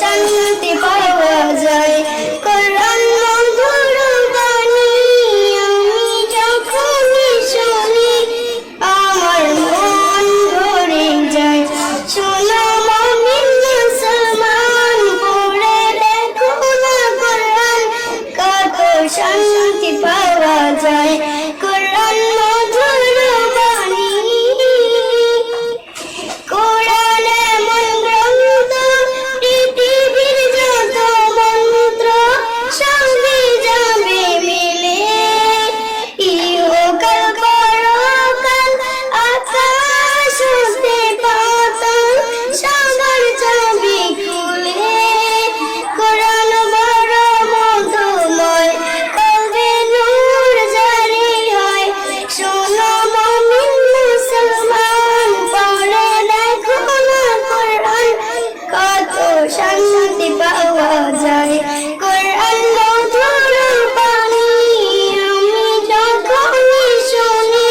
শান্তি পাওয়া যায়। কোরআন মধুর বাণী আমি যখনই শুনি আমার মন ভরে যায়। শোনো মুমিন মুসলমান, পড়ে দেখো না কোরআন, কত শান্তি পাওয়া যায়। কোরআন মধুর বাণী, কোরআন এমন গ্রন্থ, পৃথিবীর যত মন্ত্র সবই যাবে মিলে। ইহকাল পরকাল আকাশ হতে পাতাল সবার চাবি খুলে। কোরআন বড় মধুময়, কলবে নূর জারি হয়। শোনো মুমিন মুসলমান, পড়ে দেখো না কোরআন, কত শান্তি পাওয়া যায়। কোরআন মধুর বাণী আমি যখনই শুনি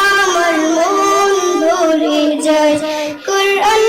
আমার মন ভরে যায়। কোরআন